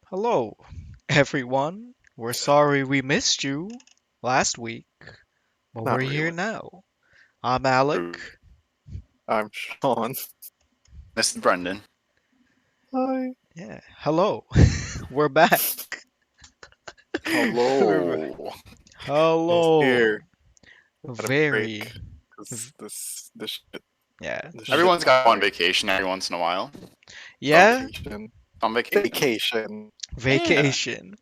Hello, everyone. We're sorry we missed you last week, but we're Not here really. now. I'm Alec. True. I'm Sean. This is Brendan. Hi. Yeah, hello. We're back. Hello. It's Hello. here. Had a Very, break because yeah, this shit Everyone's got on vacation every once in a while. yeah, vacation. On vacation. Vacation. Yeah, vacation.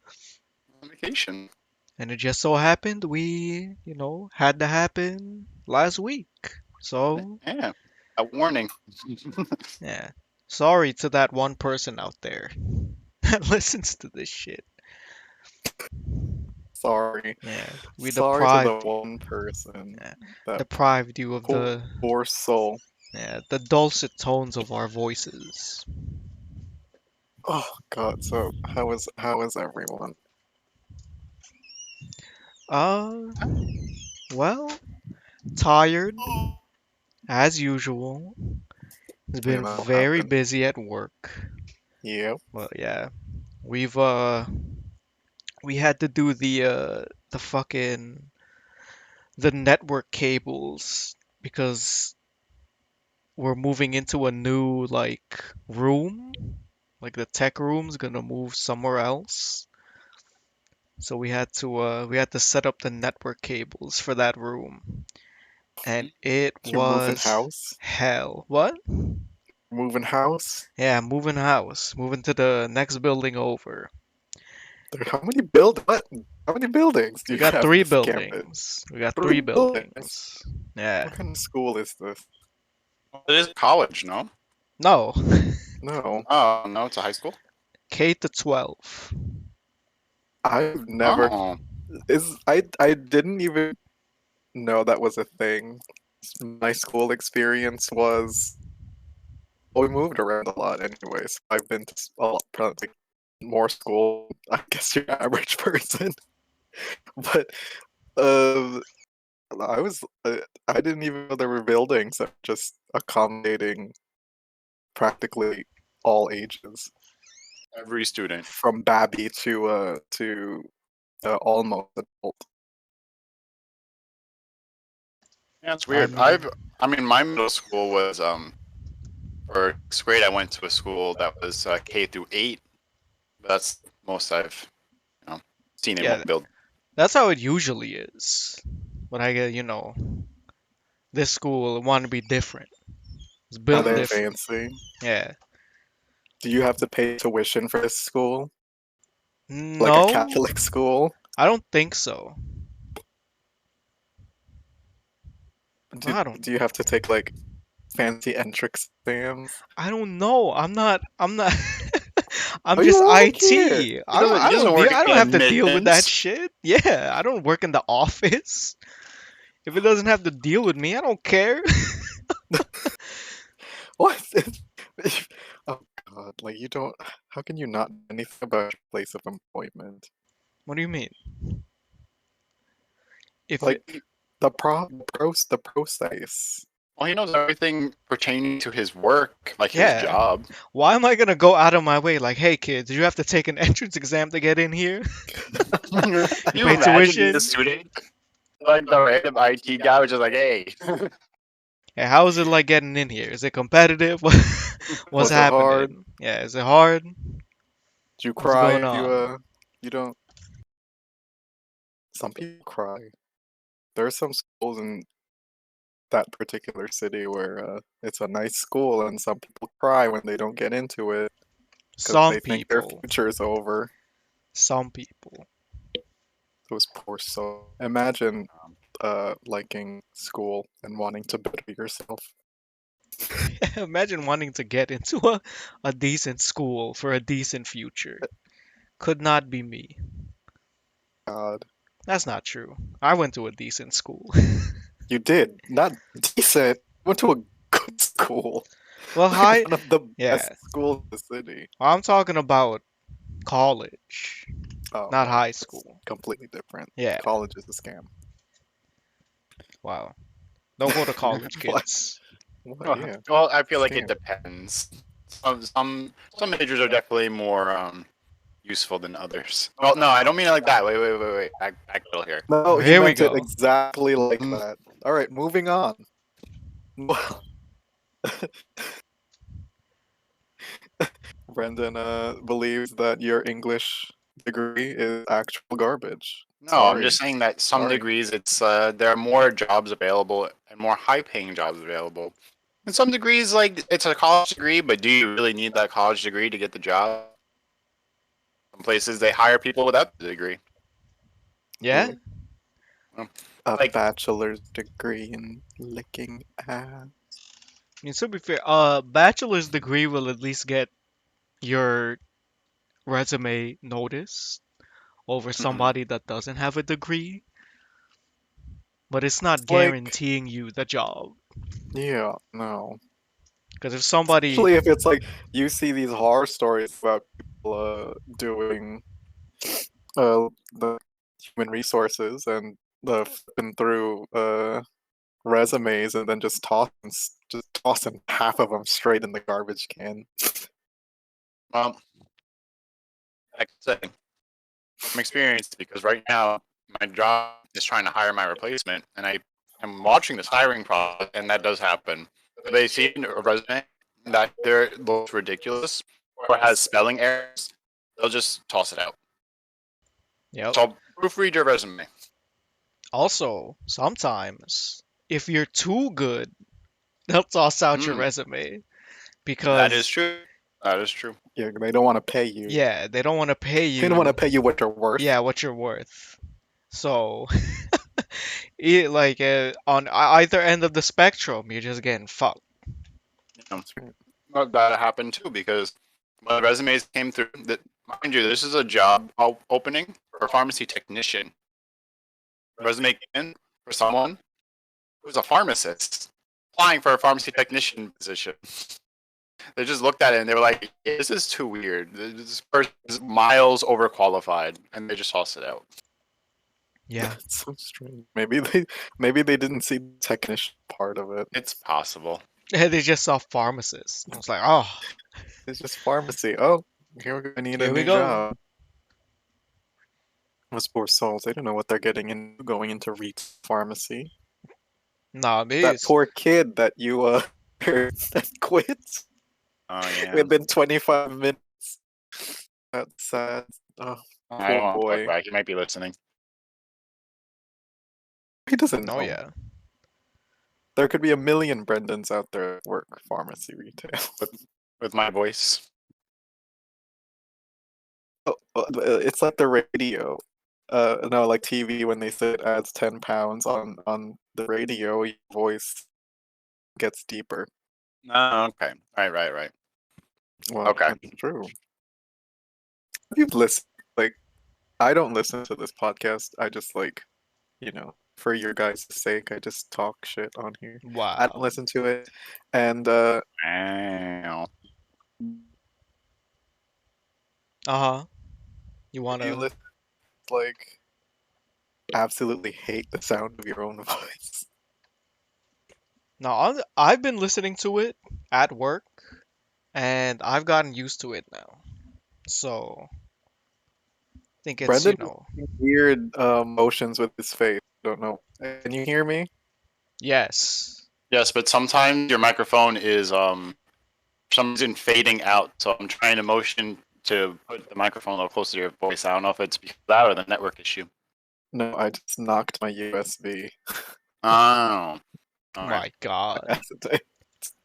on vacation. And it just so happened we had to happen last week. So, Yeah. A warning. yeah. Sorry to that one person out there that listens to this shit. Sorry. Yeah, we Sorry to the deprived one person. yeah, That deprived you of poor, the poor soul. the dulcet tones of our voices. Oh God. So how is everyone? Uh, well, tired as usual. It's been very Happened. busy at work. Yep. Well, yeah, we've we had to do the fucking the network cables because we're moving into a new like room. Like the tech room's gonna move somewhere else. So we had to set up the network cables for that room. And it You're moving was house. hell. What? Moving house. Yeah, moving house. Moving to the next building over. How many build? What? How many buildings do We you got have in three this campus? buildings. We got Three three buildings. buildings. Yeah. What kind of school is this? It is college, no? No. No. Oh, no, it's a high school? K to 12. I've never Oh. I didn't even know that was a thing. My school experience was we moved around a lot anyways. I've been to a lot, probably like more school, I guess your average person. But uh I was I didn't even know there were buildings that were just accommodating practically all ages, Every student. from babby to almost adult. Yeah, it's I weird. mean, I mean, my middle school was, for 6th grade, I went to a school that was K through 8. That's most I've, you know, seen in one yeah, build. that's how it usually is. But I get, this school want to be different. It's Are built they different. fancy? Yeah. Do you have to pay tuition for this school? Like a No, Catholic school? I don't think so. Do, I don't do you have to take like fancy entrance exams? I don't know. I'm not I'm Oh, just you don't care. IT. He doesn't, he doesn't work I don't in have to deal with that admissions. shit. Yeah, I don't work in the office. If it doesn't have to deal with me, I don't care. What? Oh God! Like you don't. How can you not know anything about your place of employment? What do you mean? If it, Like the process. Well, he knows everything pertaining to his work, like his yeah, job. why am I gonna go out of my way like, hey kids, you have to take an entrance exam to get in here? Can You you pay imagine being a tuition? student? Like the random IT guy was just like, hey. Hey, how is it like getting in here? Is it competitive? What's Was it hard? happening? Yeah, is it hard? Do you What's cry going if on? you don't? Some people cry. There are some schools in that particular city where it's a nice school, and some people cry when they don't get into it because Some they think their people. future is over. Some people. Those poor souls. Imagine liking school and wanting to better yourself. Imagine wanting to get into a decent school for a decent future. Could not be me. God, That's not true. I went to a decent school. you did not decent. Went to a good school, Well, like high, one of the yeah. best schools in the city. I'm talking about college, Oh not no, high it's school. completely different. Yeah. College is a scam. Wow. Don't go to college, What? kids. What? Yeah, Well, I feel like it scam. depends. Some majors are definitely more useful than others. Well, no, I don't mean it like that. Wait. Backpedal here. No, he Here we meant it go. exactly like Mm. that. All right, moving on. Well, Brendan believes that your English degree is actual garbage. No, I'm Sorry. just saying that some Sorry. degrees, it's there are more jobs available and more high-paying jobs available. And some degrees, like it's a college degree, but do you really need that college degree to get the job? Some places they hire people without the degree. Yeah. A Like, bachelor's degree in licking ass. I mean, to be fair, bachelor's degree will at least get your resume noticed over mhm. somebody that doesn't have a degree, but it's not It's like, guaranteeing you the job. yeah, no. Because if somebody, Especially if it's like you see these horror stories about people doing the human resources and the flipping through resumes and then just tossing half of them straight in the garbage can. Well, I can say from experience because right now my job is trying to hire my replacement, and I am watching this hiring process, and that does happen. If they see a resume that either looks ridiculous or has spelling errors, they'll just toss it out. yep. So proofread your resume. Also, sometimes if you're too good, they'll toss out your Mm, resume that is because, true. That is true. Yeah, they don't want to pay you. yeah, they don't want to pay They don't want to you, pay you what you're worth. yeah, what you're worth. So, like on either end of the spectrum, you're just getting fucked. You know, but that happened too because when the resumes came through, that mind you, this is a job opening for a pharmacy technician. Resume came in for someone who's a pharmacist applying for a pharmacy technician position. They just looked at it and they were like, "This is too weird. This person is miles overqualified," and they just tossed it out. Yeah. That's so strange. Maybe they didn't see the technician part of it. It's possible. They just saw pharmacists. I was like, oh, It's just pharmacy. Oh, here we go. I need a here we new go. job. Those poor souls. They don't know what they're getting into going into retail pharmacy. Nah, That this. poor kid that you that quit Oh yeah. within 25 minutes. That's sad. Oh, I don't poor want to talk boy. about it. He might be listening. He doesn't Oh know. yeah. There could be a million Brendans out there that work pharmacy retail. With my voice. It's like the radio. No, like TV when they say it adds 10 pounds on the radio, your voice gets deeper. Oh, okay. Right. Well, Okay. that's true. If you've listened, like, I don't listen to this podcast. I just like, for your guys' sake, I just talk shit on here. I don't Wow. listen to it, and Wow. Uh-huh. You if you wanna? listen, like, absolutely hate the sound of your own voice. No, I've been listening to it at work, and I've gotten used to it now. So, I think it's, Brendan was making weird motions with his face. Don't know. Can you hear me? yes. Yes, but sometimes your microphone is for some reason fading out. So I'm trying to motion to put the microphone a little closer to your voice. I don't know if it's because of that or the network issue. No, I just knocked my USB. Oh, all right. My God. Accident.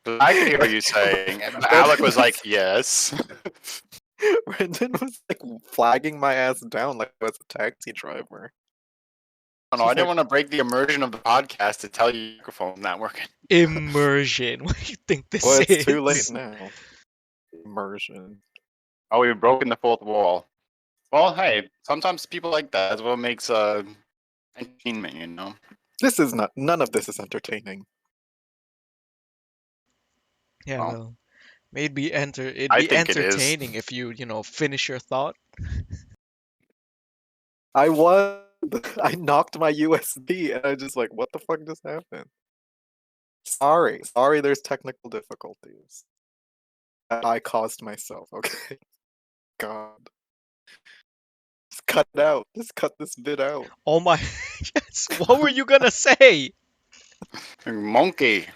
I could hear you saying. And Alec was like, "Yes." Brendan was like flagging my ass down like I was a taxi driver. Oh, no, I didn't want to break the immersion of the podcast to tell you your microphone's not working. Immersion. What do you think this Well, it's is? too late now. Immersion. Oh, we've broken the fourth wall. Well, hey, sometimes people like that. That's what makes entertainment, you know. This is not. None of this is entertaining. Yeah, Well, well, it'd I be think it is. entertaining if you finish your thought. I was. I knocked my USB, and I just like, what the fuck just happened? Sorry. There's technical difficulties that I caused myself. Okay. God. cut it out. Just cut this bit out. Oh my, yes. What were you gonna say? Monkey.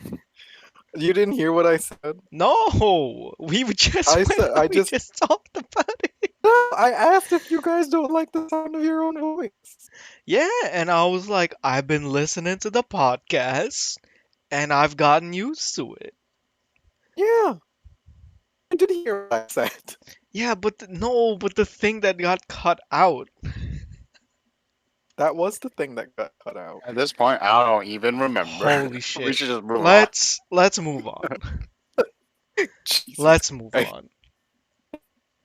You didn't hear what I said? No, I we just just talked about it. no, I asked if you guys don't like the sound of your own voice. Yeah, and I was like, I've been listening to the podcast, and I've gotten used to it. Yeah, I did hear what I said. Yeah, but no, but the thing that got cut out. That was the thing that got cut out. At this point, I don't even remember. Holy We shit. should just move on. Let's move on. Jesus Let's move Christ. on.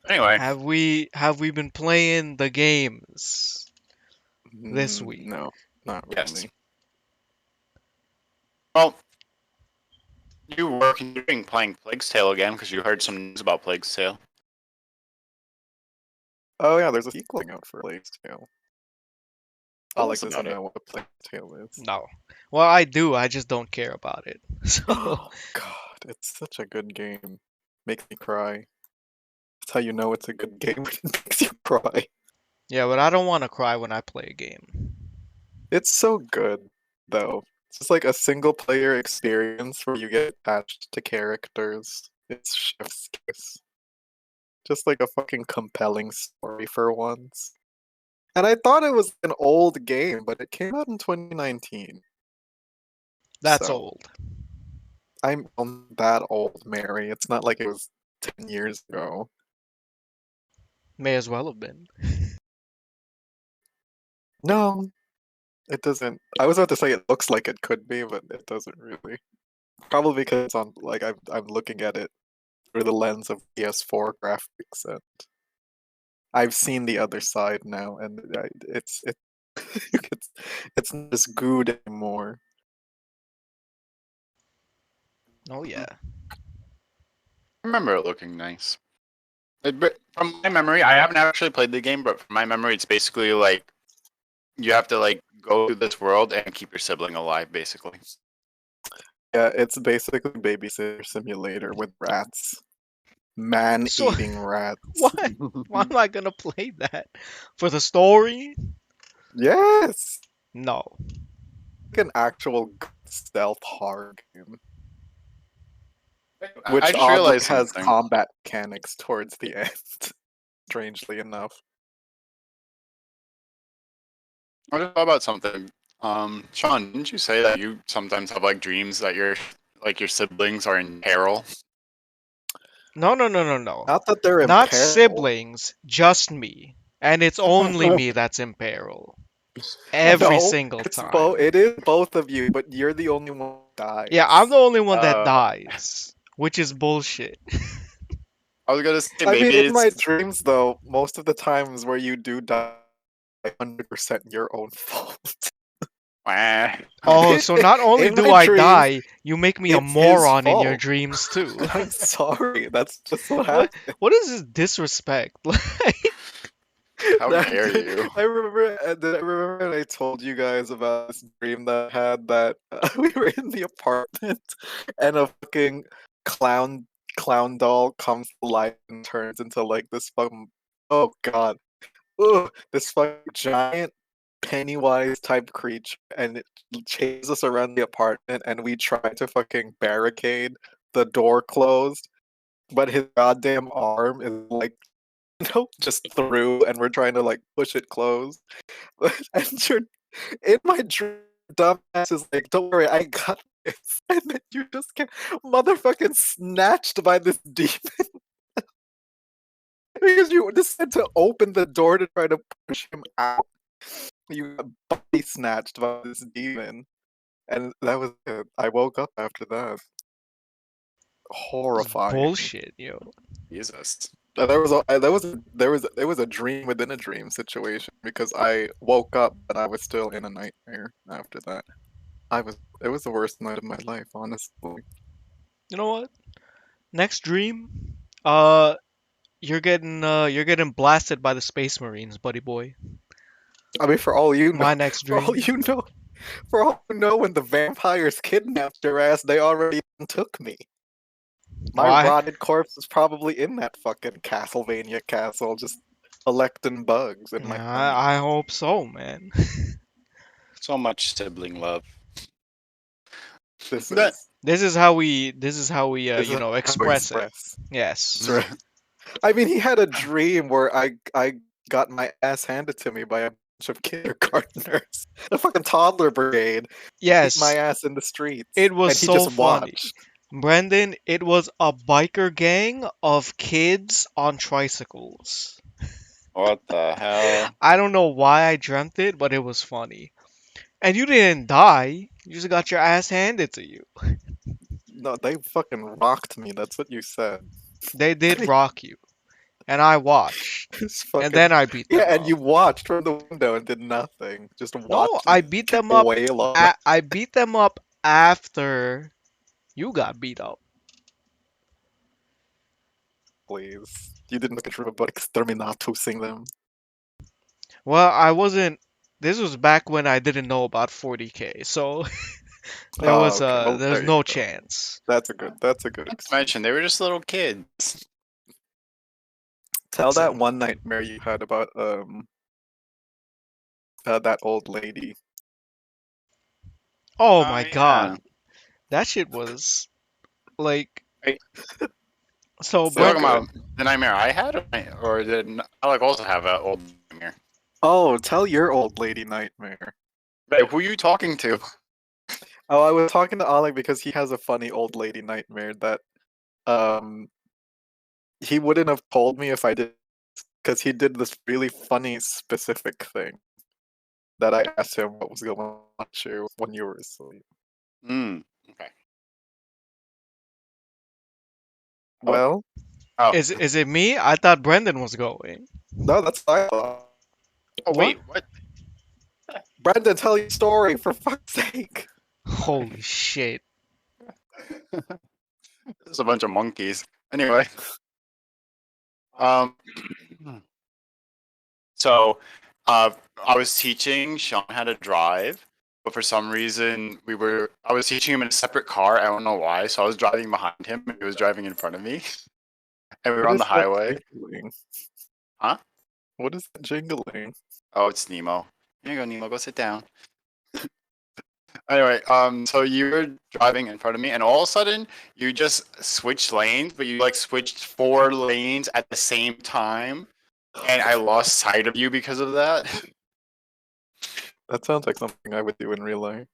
Anyway, Have we been playing the games this week? No, not yes. really. Well, you were considering playing Plague's Tale again because you heard some news about Plague's Tale. Oh yeah, there's a sequel out for Plague's Tale. Tell Alex us doesn't about it. know what a Plague's Tale is. No. Well, I do. I just don't care about it. So Oh god, it's such a good game. Makes me cry. That's how you know it's a good game when it makes you cry. yeah, but I don't want to cry when I play a game. It's so good, though. It's just like a single player experience where you get attached to characters. It's chef's kiss. Just like a fucking compelling story for once. And I thought it was an old game, but it came out in 2019. That's So, old. I'm that old, Mary. It's not like it was 10 years ago. May as well have been. No, it doesn't. I was about to say it looks like it could be, but it doesn't really. Probably because it's on, like, I'm looking at it through the lens of PS4 graphics, and I've seen the other side now, and it's it's not as good anymore. Oh yeah. I remember it looking nice. But from my memory, I haven't actually played the game, but from my memory, it's basically like you have to like go through this world and keep your sibling alive, basically. Yeah, it's basically Babysitter Simulator with rats. So Man-eating rats. what? Why am I gonna play that? For the story? Yes! No. Like an actual stealth horror game. I Which just oddly realized has something. combat mechanics towards the end. Strangely enough. I just thought about something. Sean, didn't you say that you sometimes have like dreams that your siblings are in peril? No. Not that they're in Not peril. siblings, just me. And it's only me that's in peril. Every No, single it's time. it is both of you, but you're the only one who dies. Yeah, I'm the only one that Oh. dies, which is bullshit. I was gonna say I maybe mean, in my it's dreams, though, most of the times where you do die, 100% your own fault. Wah. Oh, so not only In do my I dreams, die, you make me a it's his moron in your fault. dreams too. I'm sorry, that's just what What? happened. What is this disrespect? How dare you? I remember, and I told you guys about this dream that I had that we were in the apartment and a fucking clown doll comes to life and turns into like this fucking, oh god, ugh, this fucking giant Pennywise type creature, and it chases us around the apartment, and we try to fucking barricade the door closed, but his goddamn arm is like, just through, and we're trying to like push it closed. And you're in my dream, dumbass is like, "Don't worry, I got this," and then you just get motherfucking snatched by this demon because you decided to open the door to try to push him out. You got body snatched by this demon, and that was it. I woke up after that. Horrifying. Bullshit, yo. Jesus. There was a dream within a dream situation because I woke up but I was still in a nightmare after that. It was the worst night of my life, honestly. You know what? Next dream, you're getting blasted by the Space Marines, buddy boy. I mean, for all you know, My next for all dream. you know, for all you know, when the vampires kidnapped your ass, they already took me. My Why? rotted corpse is probably in that fucking Castlevania castle, just collecting bugs in my Yeah, tummy. I hope so, man. So much sibling love. This That is This is how we this is you know, how we express it. express. Yes. That's right. I mean, he had a dream where I got my ass handed to me by a bunch of kindergartners, the fucking toddler brigade, beat my Yes, ass in the streets, it was and he so just funny. watched. Brendan, it was a biker gang of kids on tricycles. what the hell? I don't know why I dreamt it, but it was funny. And you didn't die. You just got your ass handed to you. No, they fucking rocked me. That's what you said. They did rock you. And I watched. It's And fucking then I beat yeah, them and up. you watched from the window and did nothing. Just No, watched I me beat them up. wail on them, I beat them up after you got beat up. please. You didn't look at River, but exterminatusing them. Well, I wasn't. This was back when I didn't know about 40K, so Oh, okay. Well, there's there you no go. chance. That's a good Not to excuse. mention, they were just little kids. Tell that Listen. one nightmare you had about that old lady. Oh Oh my yeah. god, that shit was like Wait, so. you So Brent, talking good. about the nightmare I had, or did Alec also have an old nightmare? Oh, tell your old lady nightmare. Wait, who are you talking to? Oh, I was talking to Alec because he has a funny old lady nightmare that um he wouldn't have told me if I did, because he did this really funny specific thing that I asked him what was going on with you when you were asleep. Hmm. Okay. Oh. Well, Oh. is it me? I thought Brendan was going. no, that's what I thought. Oh What? wait. What? Brendan, tell your story for fuck's sake. Holy shit! There's a bunch of monkeys. Anyway. Um. So, uh, I was teaching Sean how to drive, but for some reason I was teaching him in a separate car. I don't know why. So I was driving behind him, and he was driving in front of me, and we were What on the is that highway. jingling? Huh? What is that jingling? Oh, it's Nemo. Here you go, Nemo. Go sit down. Anyway, so you were driving in front of me, and all of a sudden you just switched lanes, but you like switched 4 lanes at the same time, and I lost sight of you because of that. That sounds like something I would do in real life.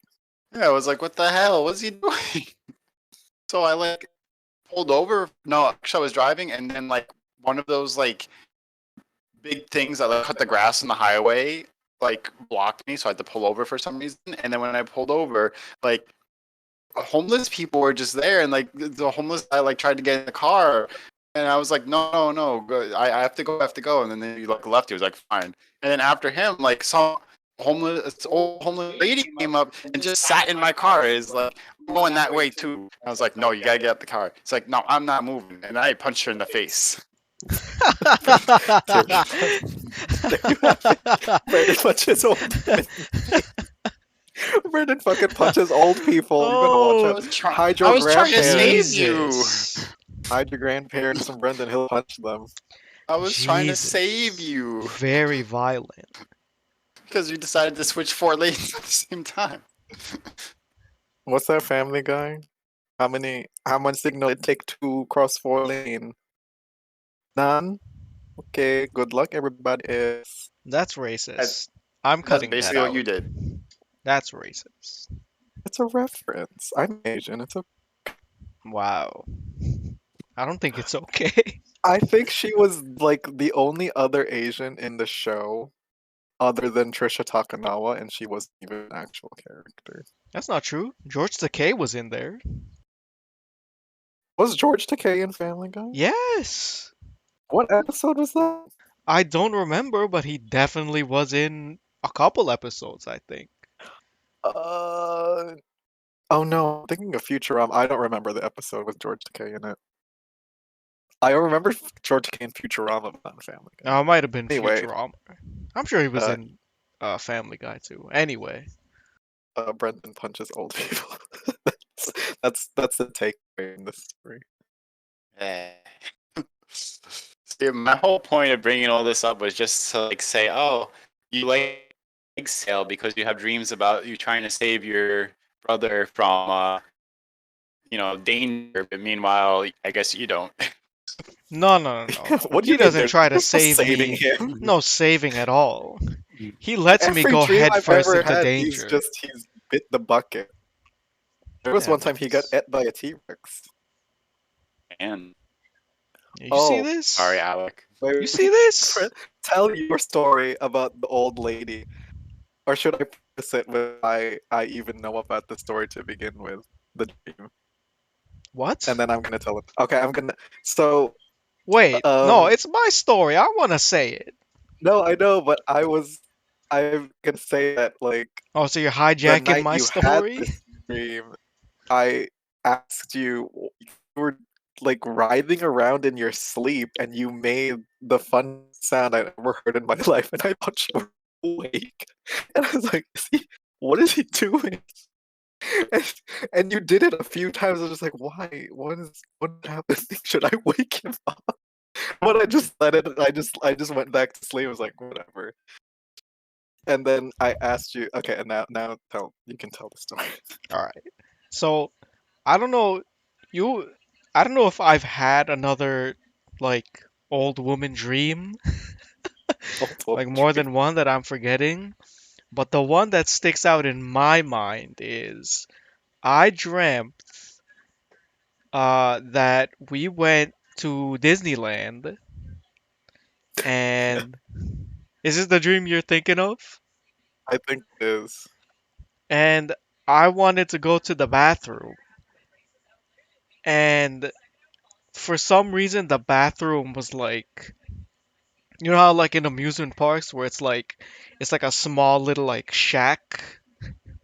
Yeah, I was like, what the hell? What's he doing? So I like pulled over. No, actually I was driving, and then like one of those like big things that like cut the grass on the highway like blocked me, so I had to pull over for some reason. And then when I pulled over, like homeless people were just there, and like the homeless guy like tried to get in the car, and I was like, no, no, no, I have to go, I have to go. And then he like left. He was like, fine. And then after him, like some old homeless lady came up and just sat in my car. Is like, I'm going that way too. I was like, no, you gotta get out the car. It's like, no, I'm not moving. And I punched her in the face. There you have it. There you have it. Brandon punches old men. Brandon fucking punches old people. You better watch Oh, out. Hide I your was trying to save grandparents. you. Jesus. Hide your grandparents from Brendan. He'll punch them. I was trying to save Jesus. you Very violent. because you decided to switch 4 lanes at the same time. What's that Family Guy? How much signal it take to cross 4 lane? None? Okay, good luck everybody else. That's That- racist. I'm That's cutting that basically what out. you did. That's racist. It's a reference. I'm Asian. It's a Wow. I don't think it's okay. I think she was like the only other Asian in the show other than Trisha Takanawa, and she wasn't even an actual character. That's not true. George Takei was in there. Was George Takei in Family Guy? Yes. What episode was that? I don't remember, but he definitely was in a couple episodes, I think. Uh oh no, I'm thinking of Futurama. I don't remember the episode with George Takei in it. I remember George Takei in Futurama, but not in Family Guy. Now, it might have been Anyway, Futurama. I'm sure he was uh, in Family Guy too. Anyway, Brendan punches old people. that's the takeaway in this story. Eh. See, my whole point of bringing all this up was just to like say, oh, you like Sail because you have dreams about you trying to save your brother from, danger. But meanwhile, I guess you don't. No, no, no, no. What do He you mean? doesn't There's try to no save saving me. him. No saving at all. He lets me Every go dream head I've first ever into had, danger. he's bit the bucket. There was Yeah, one but time he got ate by a T-Rex. And you see Oh, sorry, this? Alec. You wait, see this? tell your story about the old lady, or should I preface it with I even know about the story to begin with, the dream, and What? then I'm gonna tell it. Okay, I'm gonna. So, Wait, no, um, it's my story. I want to say it. no, I know, but I'm gonna say that like Oh, so you're the hijacking night my you had story? this dream, I asked you, you were like writhing around in your sleep, and you made the funniest sound I've ever heard in my life, and I thought you were awake, and I was like, what is he doing? And, and you did it a few times. I was just like, why? What is happening? Should I wake him up? But I just let it. I just went back to sleep. I was like, whatever. And then I asked you, okay, and now tell you can tell the story. All right. So I don't know. You, I don't know if I've had another like old woman dream, Old like woman more dream. than one that I'm forgetting. But the one that sticks out in my mind is I dreamt that we went to Disneyland, and is this the dream you're thinking of? I think it is. And I wanted to go to the bathroom, and for some reason the bathroom was like, you know how like in amusement parks where it's like a small little like shack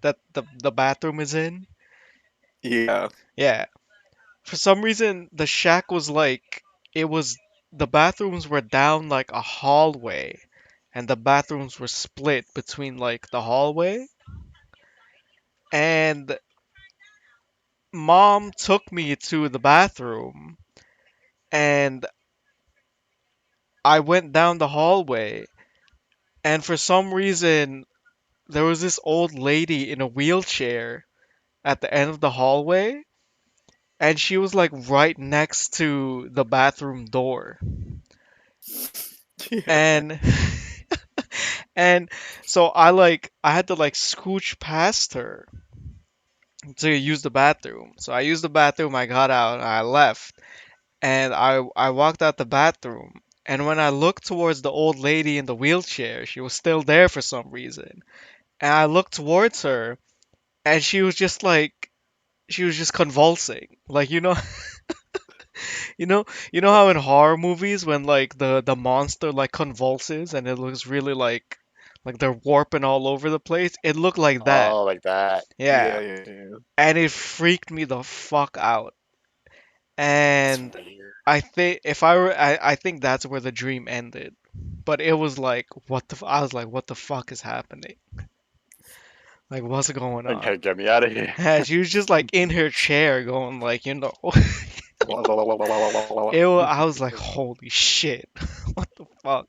that the bathroom is in? Yeah. Yeah. For some reason the shack was like, it was, the bathrooms were down like a hallway, and the bathrooms were split between like the hallway, and mom took me to the bathroom, and I went down the hallway, and for some reason there was this old lady in a wheelchair at the end of the hallway, and she was like right next to the bathroom door. Yeah. And and so I had to like scooch past her to use the bathroom. So I used the bathroom, I got out, I left, and I walked out the bathroom. And when I looked towards the old lady in the wheelchair, she was still there for some reason. And I looked towards her, and she was just convulsing. Like, you know how in horror movies when like the monster like convulses and it looks really like they're warping all over the place. It looked like that. Oh, like that. Yeah. Yeah, yeah, yeah. And it freaked me the fuck out. That's And weird. I think if I were I think that's where the dream ended. But it was like I was like, what the fuck is happening? Like, what's going on? Okay, get me out of here. Yeah, she was just like in her chair going like, I was like, holy shit. What the fuck?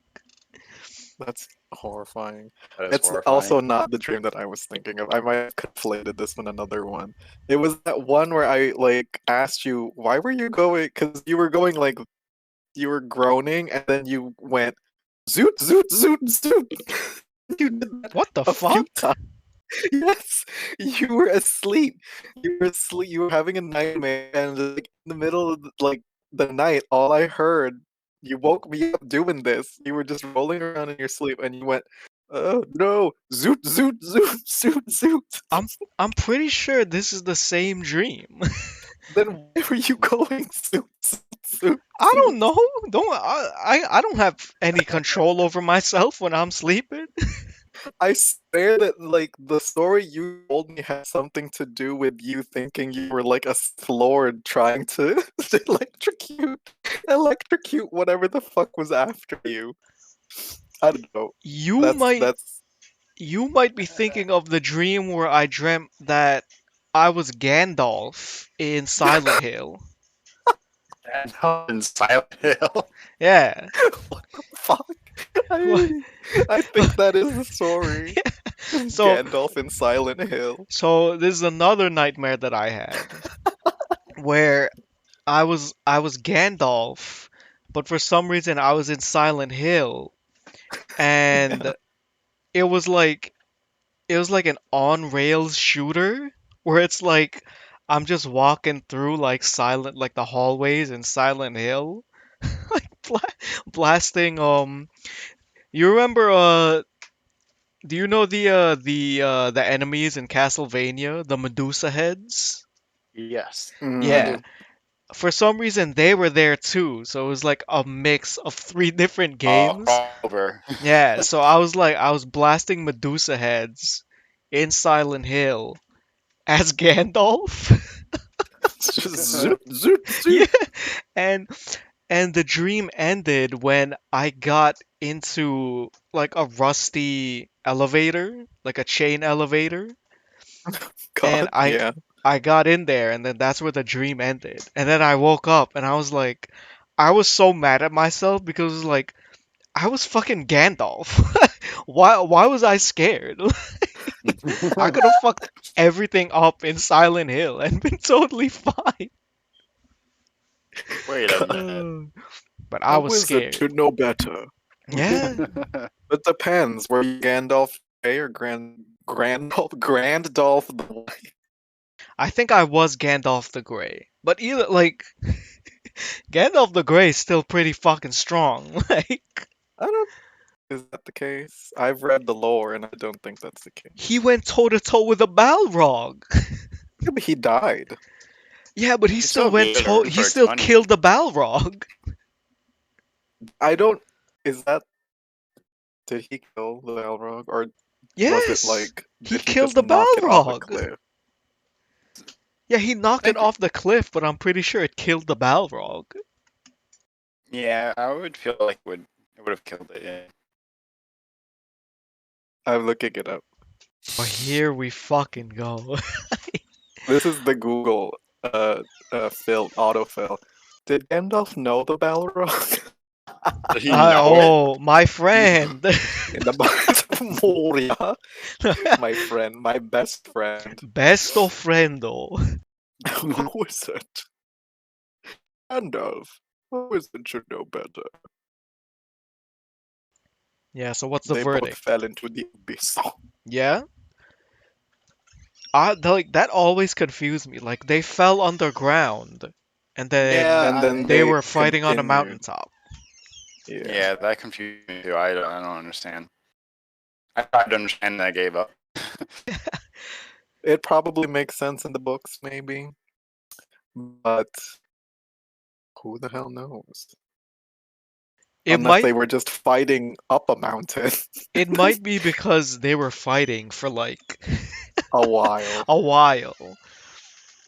That's horrifying. That is It's also horrifying. not the dream that I was thinking of. I might have conflated this with another one. It was that one where I like asked you, why were you going? Because you were going like you were groaning, and then you went zoot zoot zoot zoot. You did that What the a few fuck? times. Yes, you were asleep. You were asleep. You were having a nightmare, and like in the middle of the night, all I heard, you woke me up doing this. You were just rolling around in your sleep, and you went, "Oh no, zoot zoot zoot zoot zoot." I'm I'm pretty sure this is the same dream. Then why were you going zoot zoot zoot I zoot? don't know. I don't have any control over myself when I'm sleeping. I swear that like the story you told me had something to do with you thinking you were like a Sith Lord trying to electrocute whatever the fuck was after you. I don't know. You That's might that's you might be thinking of the dream where I dreamt that I was Gandalf in Silent Hill. Gandalf in Silent Hill. Yeah. What the fuck? I think that is the story. So Gandalf in Silent Hill. so this is another nightmare that I had where I was Gandalf, but for some reason I was in Silent Hill, Yeah. and it was like it was like an on rails shooter where it's like I'm just walking through like the hallways in Silent Hill, like blasting. You remember? Do you know the enemies in Castlevania, the Medusa heads? Yes, I Yeah. do. Mm. For some reason they were there too, so it was like a mix of three different Oh, games. crossover. Yeah, so I was blasting Medusa heads in Silent Hill as Gandalf. It's just zoop, zoop, Yeah, zoop. and and the dream ended when I got into like a rusty elevator, like a chain elevator, and God, yeah. I got in there, and then that's where the dream ended. And then I woke up and I was like, I was so mad at myself because it was like I was fucking Gandalf. Why was I scared? I could have fucked everything up in Silent Hill and been totally fine. Wait a minute. But I A was wizard scared. should know better. Yeah, It depends. Were you Gandalf A or Grandolph the White? I think I was Gandalf the Grey. But either like Gandalf the Grey is still pretty fucking strong. Like I don't. Is that the case? I've read the lore, and I don't think that's the he case. went toe to toe with a Balrog. Yeah, but he died. Yeah, but He's still good he for still 20. killed the Balrog. I don't. Is that? Did he kill the Balrog, or was it Yes. like? He Did he killed just the knock it off a Balrog. cliff? Yeah, he knocked I it think, off the cliff, but I'm pretty sure it killed the Balrog. yeah, I would feel like it would have killed it. Yeah. I'm looking it up. Oh, here we fucking go. This is the Google autofill. Did Gandalf know the Balrog? Did he know it? Oh, my friend. In the Mines of Moria, my friend, my best friend, Besto friendo. a wizard. Gandalf, a wizard should know better. Yeah, so what's the They both verdict? fell into the abyss. Yeah? Like that always confused me. Like they fell underground and Yeah, And then then they they were fighting on a continued. mountaintop. Yeah. yeah, that confused me too. I don't understand. I tried to understand, and I gave up. It probably makes sense in the books, maybe. But who the hell knows? It Unless might they were just fighting up a mountain it might be because they were fighting for like a while. a while.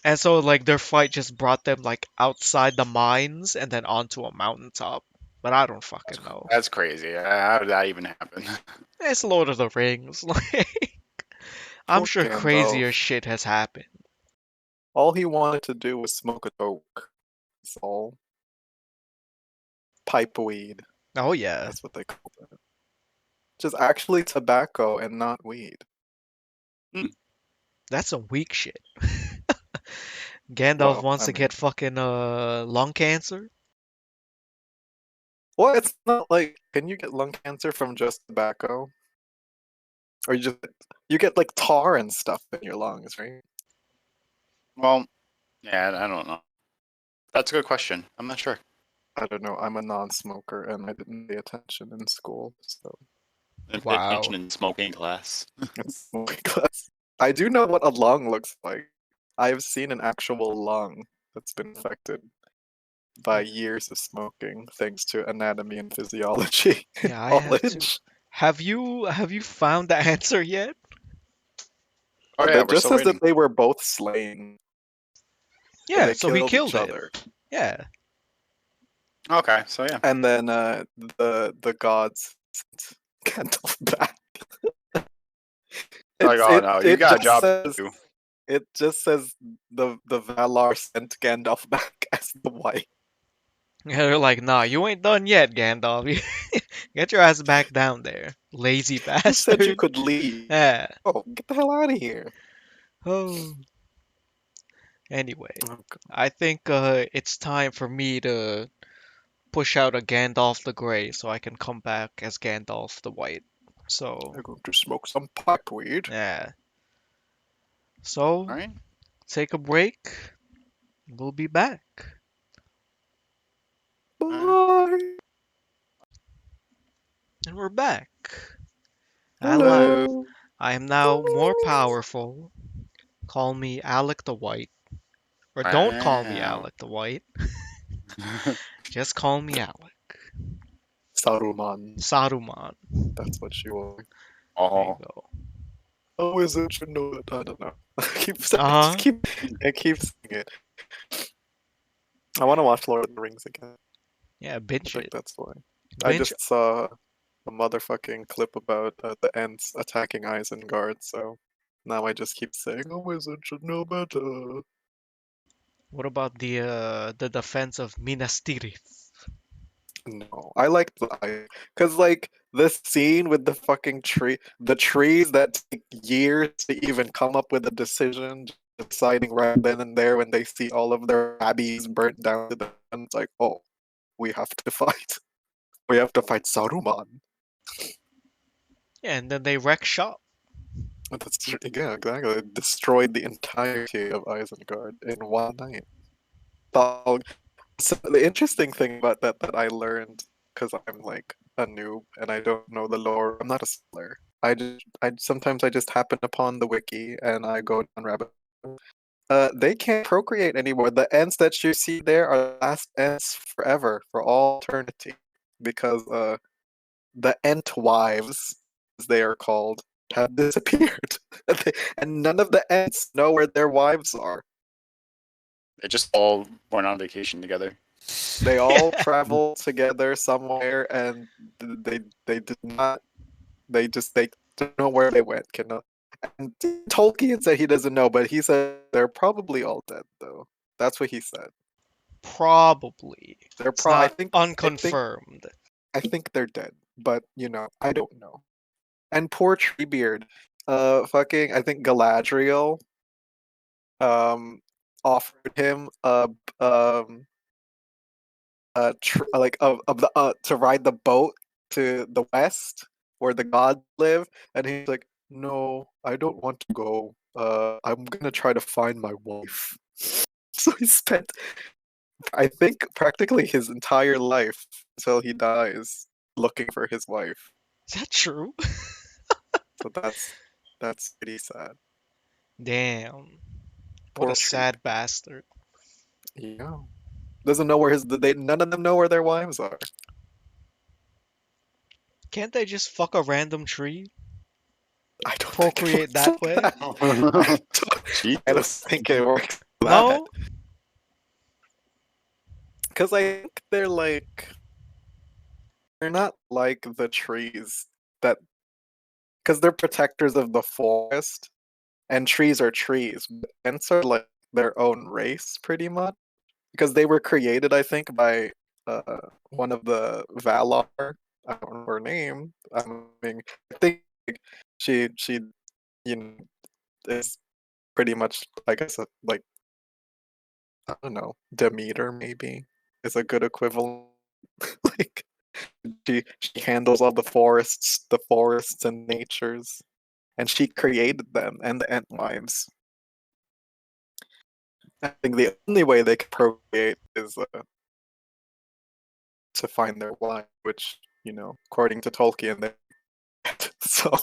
And so like their fight just brought them like outside the mines and then onto a mountaintop. But I don't fucking know. That's crazy. How did that even happen? It's Lord of the Rings. Like I'm Poor sure crazier Gandalf. shit has happened. All he wanted to do was smoke a toke. That's all. Pipe weed. Oh yeah. That's what they called it. Which is actually tobacco and not weed. That's some weak shit. Gandalf Well, wants I to get mean, fucking lung cancer? well, it's not like, can you get lung cancer from just tobacco? Or you get like tar and stuff in your lungs, right? Well, yeah, I don't know. That's a good question. I'm not sure. I don't know. I'm a non-smoker and I didn't pay attention in school, so Didn't pay attention Wow. in smoking class. it's smoking class. I do know what a lung looks like. I've seen an actual lung that's been affected by years of smoking, thanks to anatomy and physiology in Yeah, I have to. college. Have you found the answer yet? Oh yeah, That we're just still says that waiting. they were both slain. Yeah, They so he killed each killed it. other, Yeah. Okay, so yeah. and then the gods sent Gandalf back. Like, oh no, you It got a just job says to do. it just says the Valar sent Gandalf back as the White. Yeah, they're like, nah, you ain't done yet, Gandalf. Get your ass back down there, lazy Who said you bastard. could leave? Yeah. Oh, get the hell out of here. Oh. Anyway, Oh, God. I think it's time for me to push out a Gandalf the Grey so I can come back as Gandalf the White. So, I'm going to smoke some pipe weed. yeah. So, All right. take a break. We'll be back. All right. Bye. And we're back. I lied. Hello. I am now more powerful. Call me Alec the White. Or don't call me Wow. Alec the White. Just call me Alec. Saruman. Saruman. That's what you are. There you Oh. go. How is it you know that? I don't know. I just Uh-huh. keep saying it. I want to watch Lord of the Rings again. Yeah, I binge think it. that's why. I Binge. just saw a motherfucking clip about the Ents attacking Isengard, so now I just keep saying, "A wizard should know better." What about the defense of Minas Tirith? No, I like the because like this scene with the fucking the trees that take years to even come up with a decision, deciding right then and there when they see all of their abbeys burnt down to the ground. It's like, oh, we have to fight. We have to fight Saruman. Yeah, and then they wreck shop. Yeah, exactly. It destroyed the entirety of Isengard in one night. So the interesting thing about that I learned, because I'm like a noob and I don't know the lore. I'm not a scholar. I sometimes I just happen upon the wiki and I go down rabbit. They can't procreate anymore. The ants that you see there are the last ants forever, for all eternity, because the ant wives, as they are called, have disappeared, and none of the ants know where their wives are. They just all went on vacation together. They all travel together somewhere, and they did not. They don't know where they went. Cannot. And Tolkien said he doesn't know, but he said they're probably all dead, though. That's what he said. Probably. They're It's pro. I not think. I think. unconfirmed. I think they're dead, but I don't know. And poor Treebeard, fucking. I think Galadriel, um, offered him like of the to ride the boat to the west where the gods live, and he's like, "No, I don't want to go. I'm gonna try to find my wife." So he spent, I think, practically his entire life until he dies looking for his wife. Is that true? So that's pretty sad. Damn. What a Poor Tree. sad bastard. Yeah, doesn't know where they none of them know where their wives are. Can't they just fuck a random tree? I don't think it Procreate works that like way? that. I don't Jesus. think it works like that. No? Because I think they're not like the trees that, because they're protectors of the forest, and trees are trees. But ants are like their own race, pretty much, because they were created, I think, by one of the Valar. I don't remember her name. I think she is pretty much, I guess, like, I don't know, Demeter maybe is a good equivalent. Like she handles all the forests and natures, and she created them and the ant wives. I think the only way they can procreate is to find their wife, which according to Tolkien, they so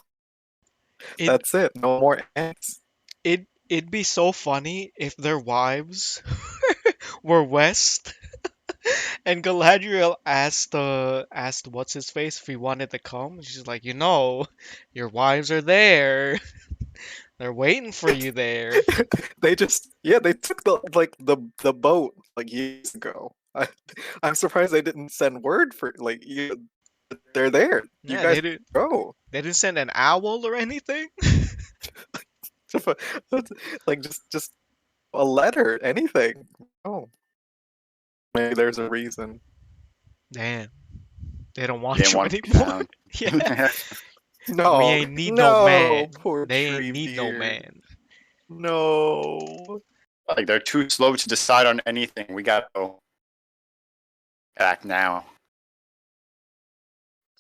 It that's it. No more ants. it'd be so funny if their wives were West and Galadriel asked what's his face if he wanted to come. She's like, your wives are there. They're waiting for you there. They took the boat like years ago. I'm surprised they didn't send word for like they're there. You Yeah, guys go. they didn't send an owl or anything. Like just a letter, anything. Oh, maybe there's a reason. Damn, they don't They want didn't you want to be anymore. found. Yeah, we No, ain't need no no, man. poor They ain't need no Treebeard. man. No. Like they're too slow to decide on anything. We gotta go act now.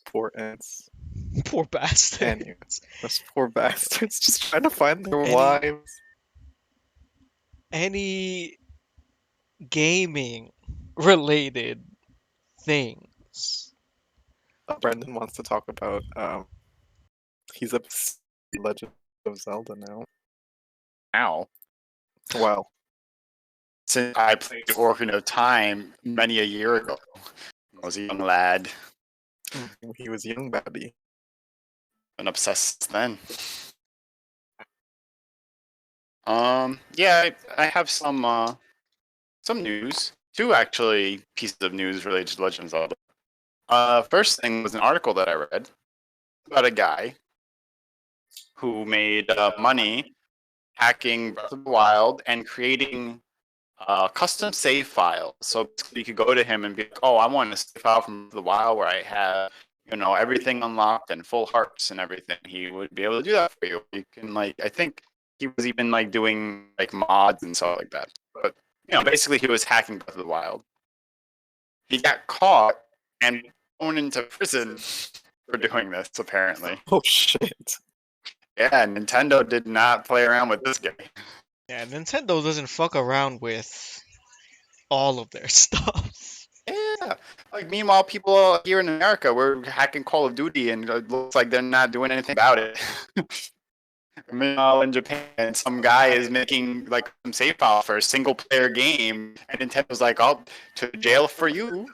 Poor ants. Poor bastard. Anyways, those poor bastards just trying to find their Any wives. any gaming related things. Brendan wants to talk about he's a Legend of Zelda now. Now, Well, since I played Orphan of Time many a year ago, I was a young lad he was young baby. and obsessed then. Yeah, I have some news. Two actually pieces of news related to Legend of Zelda. First thing was an article that I read about a guy who made money hacking Breath of the Wild and creating custom save files. So basically you could go to him and be like, "Oh, I want a save file from the Wild where I have, everything unlocked and full hearts and everything." He would be able to do that for you. You can I think he was even doing mods and stuff like that. But basically he was hacking Breath of the Wild. He got caught and thrown into prison for doing this. Apparently, Oh shit. yeah. Nintendo did not play around with this guy. Yeah, Nintendo doesn't fuck around with all of their stuff. Yeah. Meanwhile, people here in America were hacking Call of Duty, and it looks like they're not doing anything about it. Meanwhile, in Japan, some guy is making some save file for a single player game, and Nintendo's like, "Oh, to jail for you."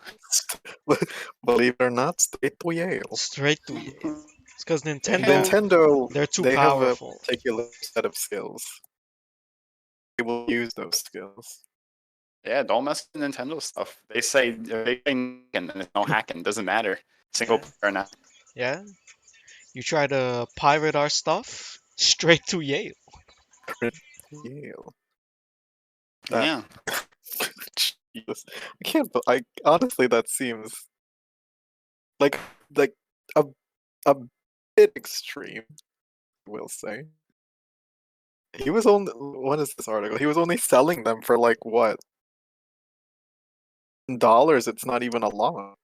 Believe it or not, straight to Yale. Straight to Yale. It's because Damn. Nintendo, they're too they have a powerful. particular set of skills. They will use those skills. Yeah, don't mess with Nintendo stuff. They say and it's no hacking. Doesn't matter. Single Yeah. player or not. Yeah, you try to pirate our stuff, straight to Yale. Yale. That Yeah. Jesus. I can't. I honestly, that seems like like a a bit extreme. I will say. He was only. What is this article? He was only selling them for what? Dollars. It's not even a lot.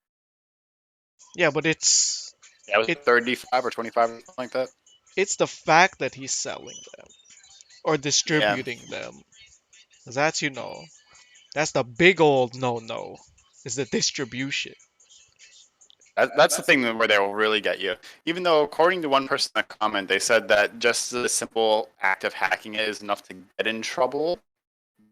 Yeah, but it's Yeah, it was it 35 or 25 or something like that. it's the fact that he's selling them or Yeah. distributing them. 'Cause that's the big old no-no, is the distribution. That's the thing where they will really get you. Even though, according to one person in the comment, they said that just the simple act of hacking it is enough to get in trouble.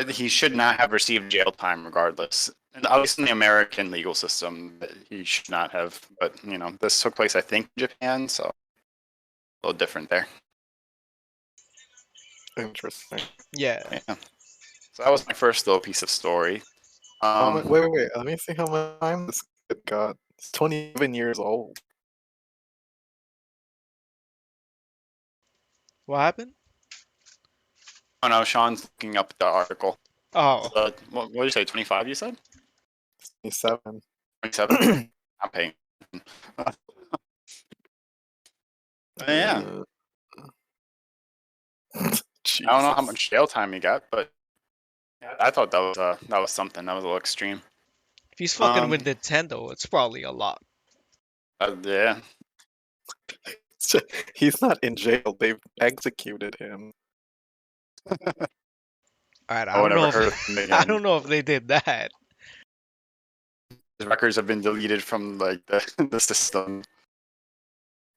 He should not have received jail time regardless. And at least in the American legal system, he should not have. But, this took place, I think, in Japan, so a little different there. Interesting. Yeah. Yeah. So that was my first little piece of story. Wait. Let me see how much time this kid got. He's 27 years old. What happened? Oh no, Sean's looking up the article. Oh, What did you say? 25? You said 27. 27. I'm paying. Yeah. I don't know how much jail time he got, but I thought that was something. That was a little extreme. if he's fucking with Nintendo, it's probably a lot. Yeah. He's not in jail. They've executed him. Alright, I would never heard of him I again. don't know if they did that. His records have been deleted from the system.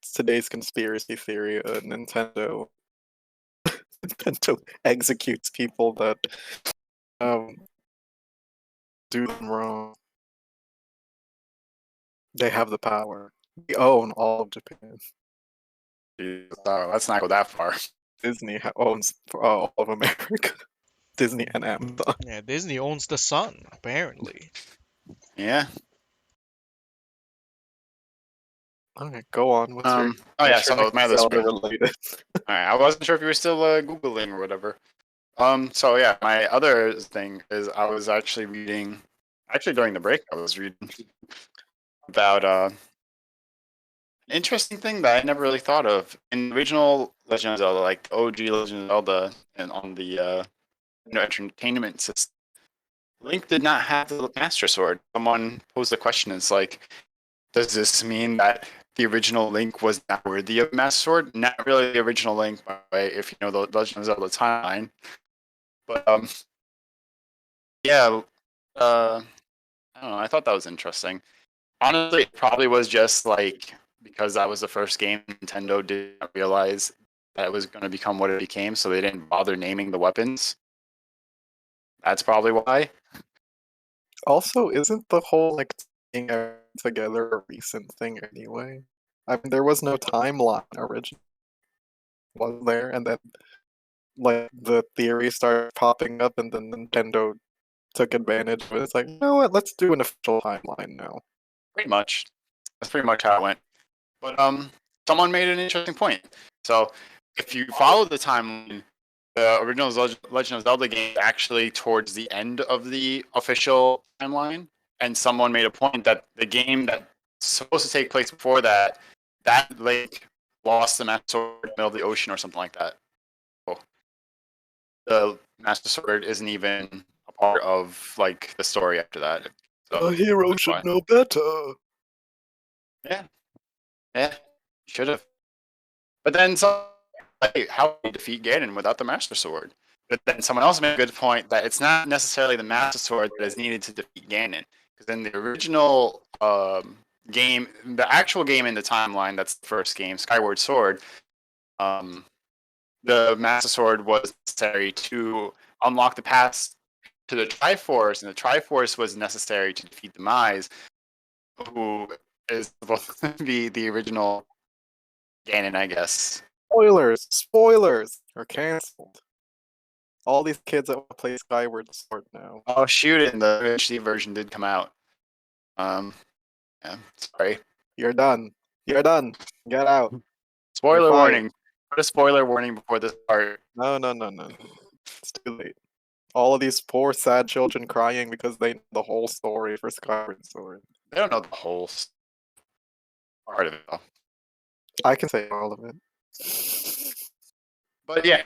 It's today's conspiracy theory. Nintendo executes people that do them wrong. They have the power. They own all of Japan. Jeez, let's not go that far. Disney owns all of America. Disney and Amazon. Yeah, Disney owns the sun, apparently. Yeah. Okay, go on. What's your? Oh yeah. what's your So next my other Zelda story. related? All right. I wasn't sure if you were still googling or whatever. So yeah, my other thing is I was actually reading. Actually, during the break, I was reading about an interesting thing that I never really thought of. In the original Legend of Zelda, like the OG Legend of Zelda, and on the entertainment system, Link did not have the Master Sword. Someone posed the question: "Is like, does this mean that the original Link was not worthy of Master Sword?" Not really the original Link, by the way, if you know the Legend of Zelda timeline. But yeah, I don't know. I thought that was interesting. Honestly, it probably was just like because that was the first game Nintendo didn't realize that it was going to become what it became, so they didn't bother naming the weapons. That's probably why. Also, isn't the whole like taking everything together a recent thing anyway? I mean, there was no timeline originally, was there? And then like the theory started popping up, and then Nintendo took advantage of it. It's like, you know what? Let's do an official timeline now. Pretty much. That's pretty much how it went. But someone made an interesting point. So if you follow the timeline, the original Legend of Zelda game is actually towards the end of the official timeline, and someone made a point that the game that's supposed to take place before that, that lake lost the Master Sword in the middle of the ocean or something like that. So the Master Sword isn't even a part of like the story after that. So A hero that's should why. know better. Yeah, yeah, should have. But then some like, how do you defeat Ganon without the Master Sword? But then someone else made a good point that it's not necessarily the Master Sword that is needed to defeat Ganon. Because in the original game, the actual game in the timeline, that's the first game, Skyward Sword, um, the Master Sword was necessary to unlock the path to the Triforce, and the Triforce was necessary to defeat the Mize, who is supposed to be the original Ganon, I guess. Spoilers! Spoilers! Are cancelled. All these kids that want to play Skyward Sword now. Oh shoot! And the HD version did come out. Yeah, sorry. You're done. You're done. Get out. You're Spoiler fired. warning. Put a spoiler warning before this part. No, no, no, no. It's too late. All of these poor, sad children crying because they know the whole story for Skyward Sword. They don't know the whole part of it, though. I can say all of it. But yeah,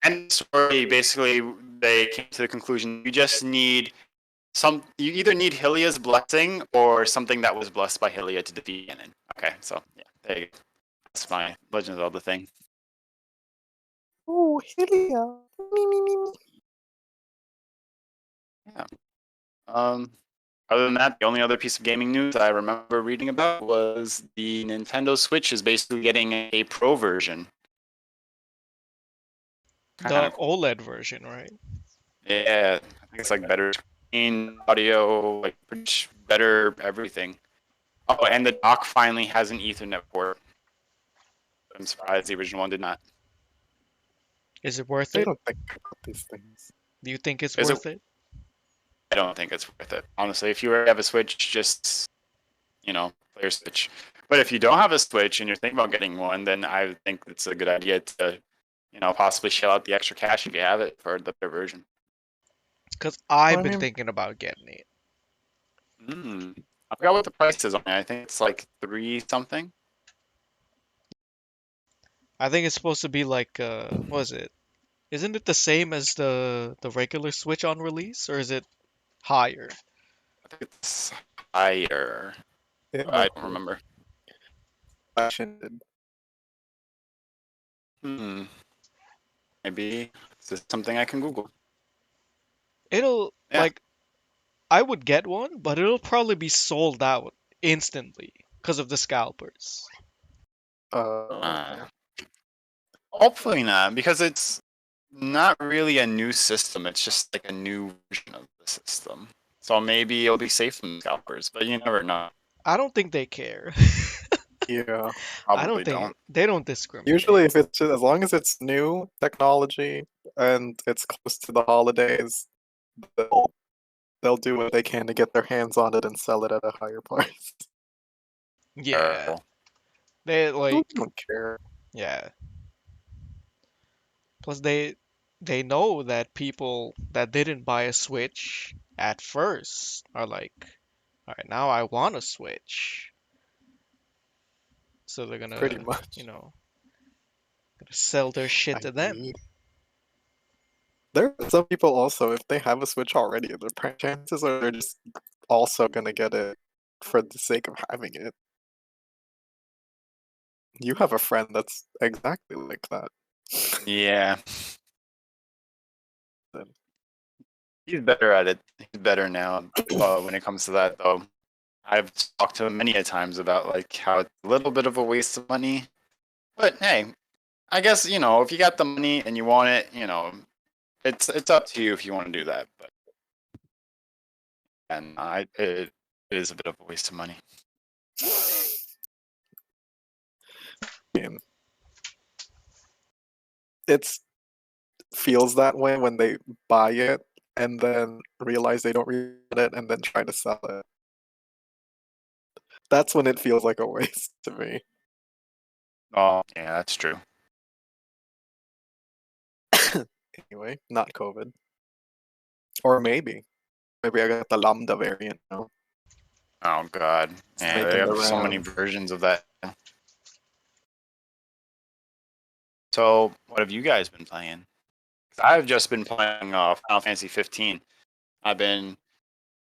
end story. Basically, they came to the conclusion you just need some. You either need Hylia's blessing or something that was blessed by Hylia to defeat Ganon. Okay, so yeah, there you go. That's my Legend of Zelda thing. Oh, Hylia. Me, me, me, me. Yeah. Other than that, the only other piece of gaming news I remember reading about was the Nintendo Switch is basically getting a Pro version. Kind The of cool. OLED version, right? Yeah, I think it's like better screen, audio, like pretty much better everything. Oh, and the dock finally has an Ethernet port. I'm surprised the original one did not. Is it worth They it? don't think about these things. Do you think it's Is it? worth it? I don't think it's worth it. Honestly, if you already have a Switch, just play your Switch. But if you don't have a Switch and you're thinking about getting one, then I think it's a good idea to, possibly shell out the extra cash if you have it for the better version. Because Well, I've I been mean, thinking about getting it. I forgot what the price is on it. I think it's like 3 something. I think it's supposed to be like, what is it? Isn't it the same as the regular Switch on release, or is it higher? I think it's higher. it I might don't be. remember. Fashioned. Hmm. Maybe this is something I can Google. It'll Yeah. like I would get one, but it'll probably be sold out instantly because of the scalpers. Uh, Hopefully not, because it's not really a new system. It's just like a new version of the system. So maybe it'll be safe from scalpers, but you never know. I don't think they care. Yeah. I don't Probably think don't. they don't discriminate. Usually, if it's just, as long as it's new technology and it's close to the holidays, they'll they'll do what they can to get their hands on it and sell it at a higher price. Yeah, Or they They like don't care. yeah. Plus they know that people that didn't buy a Switch at first are like All right, now I want to switch. So they're Pretty gonna, you much. know, gonna sell their shit I to them. need. There are some people also, if they have a Switch already, the chances are they're just also gonna get it for the sake of having it. You have a friend that's exactly like that. Yeah, Then he's better at it. He's better now when it comes to that, though. I've talked to him many a times about like how it's a little bit of a waste of money. But hey, I guess if you got the money and you want it, it's up to you if you want to do that. But and it is a bit of a waste of money. and it's feels that way when they buy it and then realize they don't really get it and then try to sell it. That's when it feels like a waste to me. Oh, yeah, that's true. Anyway, not COVID. Or maybe I got the Lambda variant now. Oh God, It's yeah, they making the have so many rounds. versions of that. So, what have you guys been playing? 'Cause I've just been playing Final Fantasy 15. I've been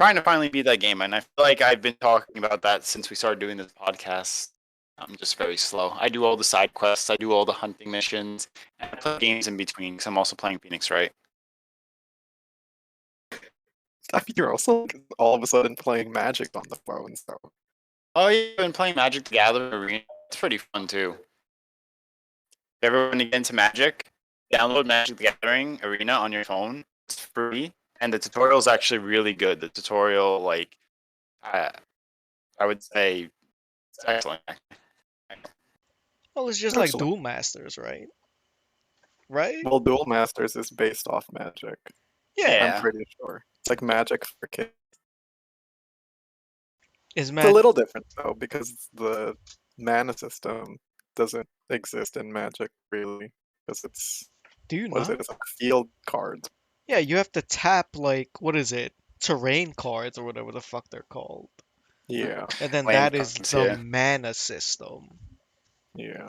trying to finally beat that game, and I feel like I've been talking about that since we started doing this podcast. I'm just very slow. I do all the side quests, I do all the hunting missions, and I play games in between because I'm also playing Phoenix, right? I mean, you're also all of a sudden playing Magic on the phone, so Oh, yeah, I've been playing Magic the Gathering Arena. It's pretty fun too. If you ever want to get into Magic, download Magic the Gathering Arena on your phone. It's free, and the tutorial is actually really good. The tutorial, like, I, I would say, it's excellent. Well, it's just like excellent. Duel Masters, right? Right? Well, Duel Masters is based off Magic. I'm Yeah. Yeah, pretty sure. It's like Magic for kids. Is It's a Mag? little different though because the mana system doesn't exist in Magic really because it's Do you what is not? it? It's like field cards. Yeah, you have to tap like what is it? Terrain cards or whatever the fuck they're called. Yeah, And then playing that is cards. the Yeah, mana system. yeah.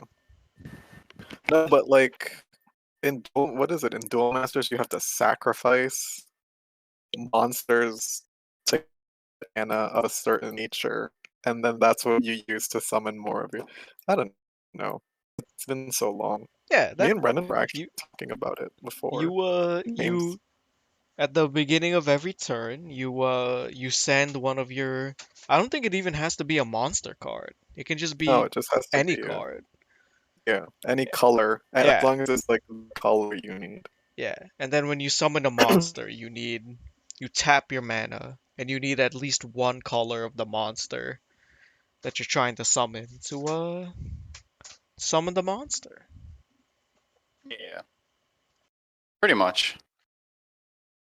No, but like what is it? In Duel Masters, you have to sacrifice monsters to mana of a certain nature, and then that's what you use to summon more of it. I don't know. It's been so long. Yeah, Me that and Brendan were actually you talking about it before. you Games. at the beginning of every turn, you send one of your I don't think it even has to be a monster card. It can just No, be it just has to any be card. any color, as Yeah, long as it's like the color you need. yeah. And then when you summon a monster, you tap your mana and you need at least one color of the monster that you're trying to summon to summon the monster. yeah, pretty much.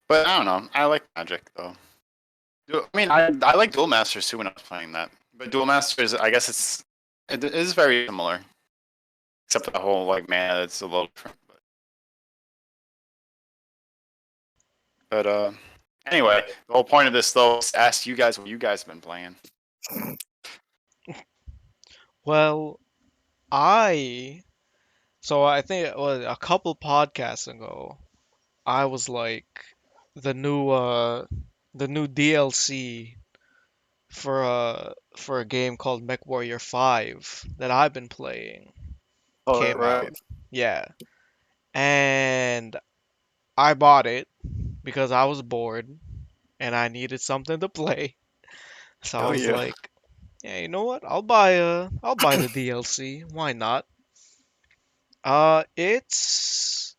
But I don't know. I like Magic though. I mean, I like Duel Masters too when I was playing that. But Duel Masters, I guess it is very similar, except for the whole like mana. It's a little different. But anyway, the whole point of this though is to ask you guys what you guys have been playing. Well, I I think a couple podcasts ago, I was like the new DLC for a game called MechWarrior 5 that I've been playing Oh, came right. out. Yeah. And I bought it because I was bored and I needed something to play. So I Oh was yeah. like, yeah, you know what? I'll buy the DLC. Why not? It's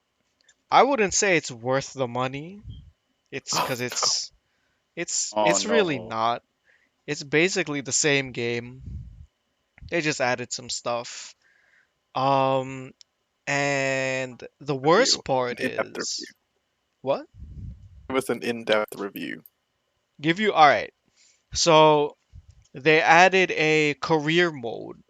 I wouldn't say it's worth the money. It's Oh, 'cause no. Oh it's really no. not. It's basically the same game. They just added some stuff. Um, and the Review. worst An part in-depth review. is what? It was an in-depth review. Give you all right. So they added a career mode.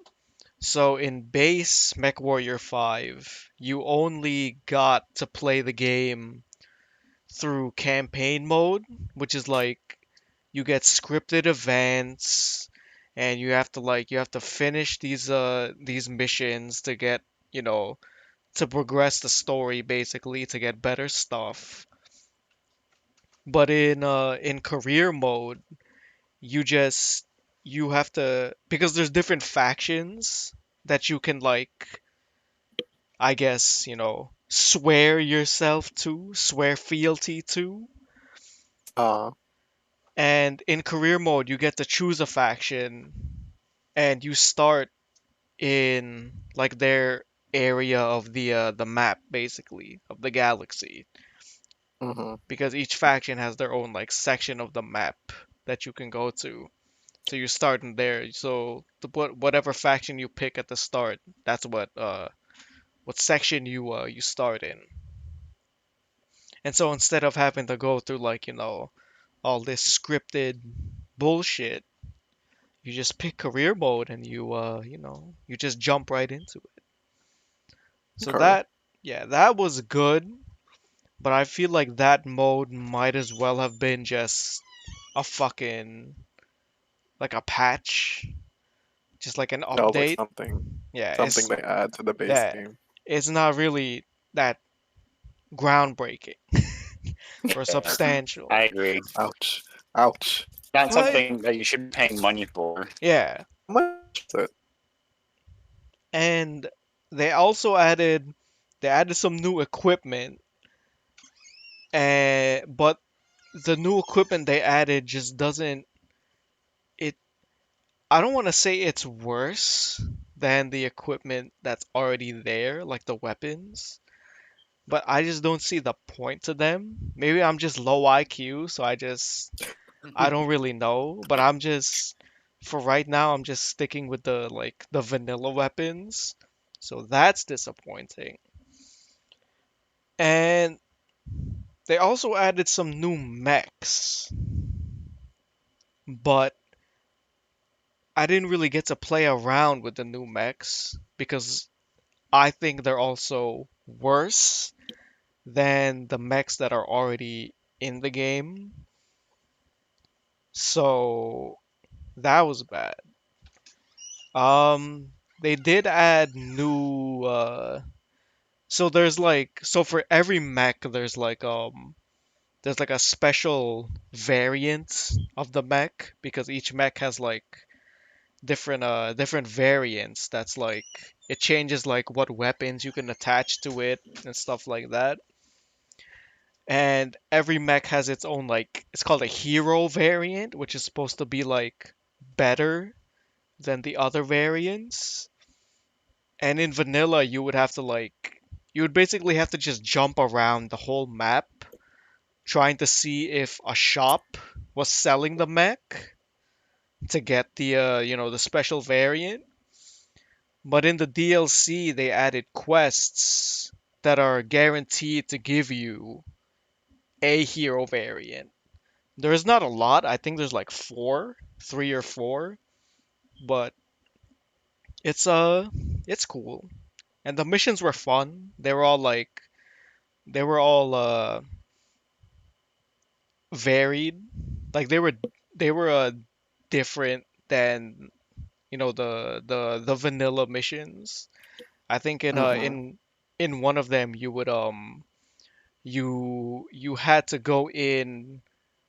So in base MechWarrior 5, you only got to play the game through campaign mode, which is like you get scripted events, and you have to finish these missions to get, you know, to progress the story basically to get better stuff. But in career mode, you just you have to, because there's different factions that you can, like, I guess, swear fealty to. Uh, And in career mode, you get to choose a faction, and you start in like their area of the map, basically, of the galaxy, hmm because each faction has their own like section of the map that you can go to. So you start in there. So whatever faction you pick at the start, that's what section you start in. And so instead of having to go through, like, all this scripted bullshit, you just pick career mode and you just jump right into it. So okay. yeah, that was good, but I feel like that mode might as well have been just a fucking, like, a patch, just like an No, like update. Yeah, something they add to the base yeah, game. it's not really that groundbreaking or Yeah, substantial. I agree. Ouch. Ouch. Not But something that you should be paying money for. yeah, How much is it? and they also added some new equipment, but the new equipment they added just doesn't it I don't want to say it's worse than the equipment that's already there, like the weapons, but I just don't see the point to them. Maybe I'm just low IQ, so I don't really know, but for right now, I'm just sticking with the vanilla weapons. So that's disappointing. And they also added some new mechs, but I didn't really get to play around with the new mechs because I think they're also worse than the mechs that are already in the game. So that was bad. They did add new so for every mech there's like a special variant of the mech, because each mech has like different variants that's like it changes like what weapons you can attach to it and stuff like that. And every mech has its own, like, it's called a hero variant, which is supposed to be like better than the other variants. And in vanilla, you would basically have to just jump around the whole map trying to see if a shop was selling the mech to get the special variant. But in the DLC, they added quests that are guaranteed to give you a hero variant. There's not a lot. I think there's like three or four, but it's it's cool. And the missions were fun. They were all varied. Like they were different than the vanilla missions. I think hmm in one of them you had to go in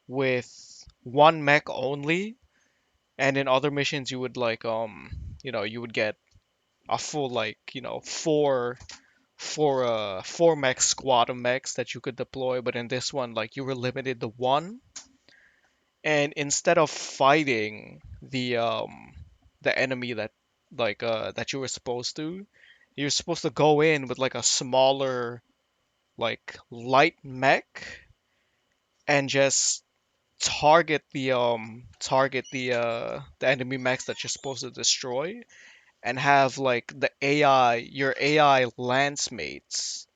with one mech only, and in other missions you would you would get a full, like, four mech squad of mechs that you could deploy. But in this one, like, you were limited to one. And instead of fighting the enemy that you were supposed to, you're supposed to go in with like a smaller, like, light mech, and just target the enemy mechs that you're supposed to destroy, and have like your AI lance mates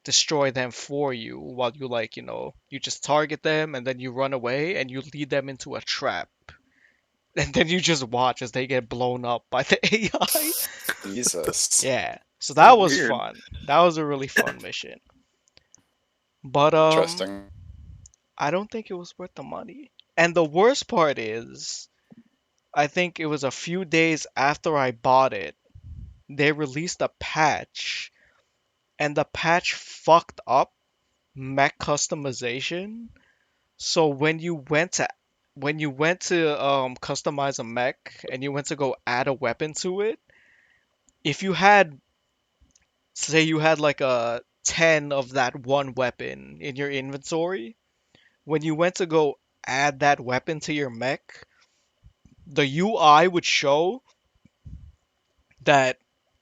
destroy them for you, while you just target them, and then you run away and you lead them into a trap. And then you just watch as they get blown up by the AI. Jesus. Yeah. So So that was weird. fun. That was a really fun mission. But Interesting. I don't think it was worth the money. And the worst part is, I think it was a few days after I bought it, they released a patch, and the patch fucked up mech customization. So when you went to customize a mech and you went to go add a weapon to it, if you had, say you had like a 10 of that one weapon in your inventory, when you went to go add that weapon to your mech, the UI would show that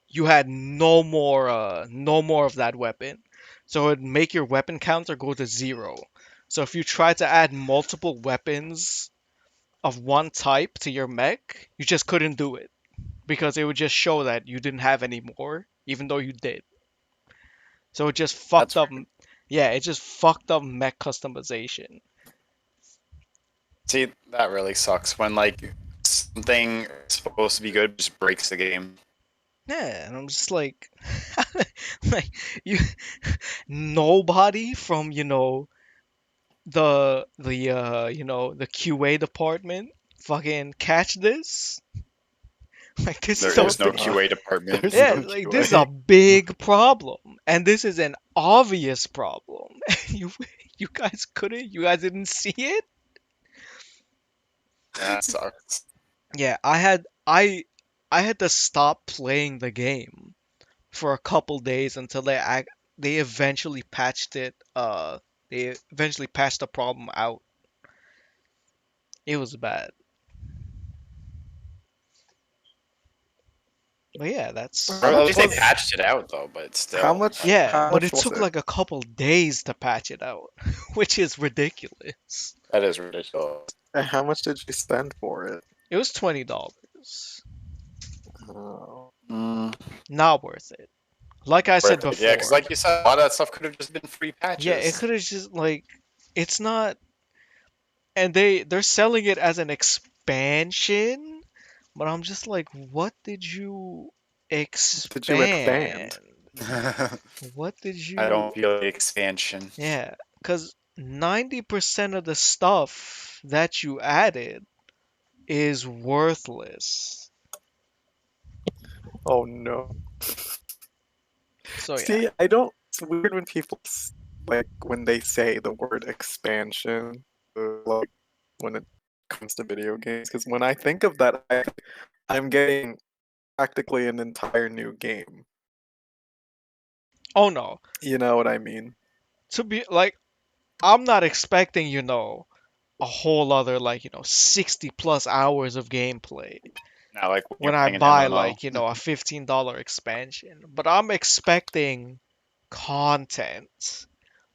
you had no more of that weapon. So it'd make your weapon counter go to 0. So if you try to add multiple weapons of one type to your mech, you just couldn't do it because it would just show that you didn't have any more, even though you did. So it just fucked That's up. weird. Yeah, it just fucked up mech customization. See, that really sucks when like something is supposed to be good just breaks the game. Yeah, and I'm just like, like you, nobody from the QA department fucking catch this. Like this is There a is no big, QA department. There's yeah, no like this is a QA. big problem, and this is an obvious problem. You you guys didn't see it. That sucks. Yeah, I had to stop playing the game for a couple days until they eventually patched it. They eventually patched the problem out. It was bad. But yeah, How Or that's at much least they was patched it out though, but how still, much like, yeah, how but much it was took it? like a couple days to patch it out, which is ridiculous. that is ridiculous. And how much did you spend for it? It was $20. Oh, Mm, Not worth it. Like I said worth it, yeah, because before. like you said, a lot of that stuff could have just been free Yeah, it patches. could have just like it's not, and they're selling it as an expansion, but I'm just like, what did you did you expand? expand? I What did you? don't feel the expansion. Yeah, because 90% of the stuff that you added is worthless. Oh no. So yeah. See, I don't. It's weird when people like when they say the word expansion, like when it comes to video games. Because when I think of that, I'm getting practically an entire new game. Oh no. You know what I mean? To be like, I'm not expecting, a whole other like, 60 plus hours of gameplay Now, like when you're when I playing an buy MMO, like, a $15 expansion. But I'm expecting content,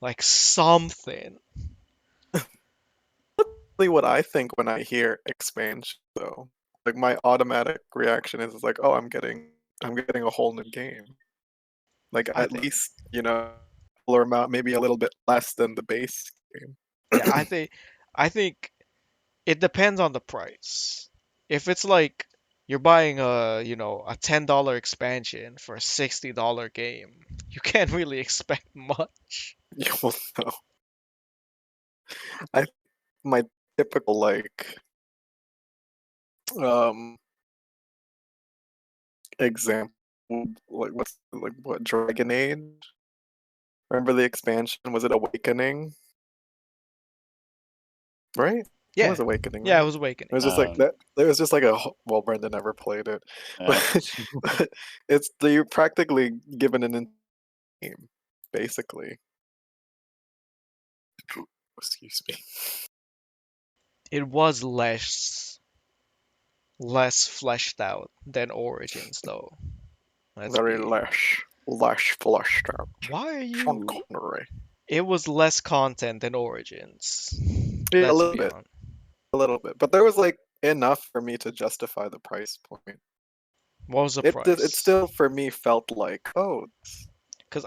like something. Really what I think when I hear expansion, though. Like my automatic reaction is like, oh, I'm getting a whole new game. Like I at think, least or amount, maybe a little bit less than the base game. yeah, I think it depends on the price. If it's like you're buying a $10 expansion for a $60 game, you can't really expect much. You will know. I my typical um example like what Dragon Age? Remember the expansion? Was it Awakening? Right? It Yeah. was Awakening, Yeah, it right? was It was Awakening. just like that. It was just like well, Brenda never played it, yeah. but, but it's you're practically given an game, basically. Excuse me. It was less fleshed out than Origins though. Let's Very be. lush, flushed out. Why are Sean you Connery. It was less content than Origins. Yeah, Let's be honest. a little bit, but there was like enough for me to justify the price point. What was the It price? still for me felt like, oh, Cuz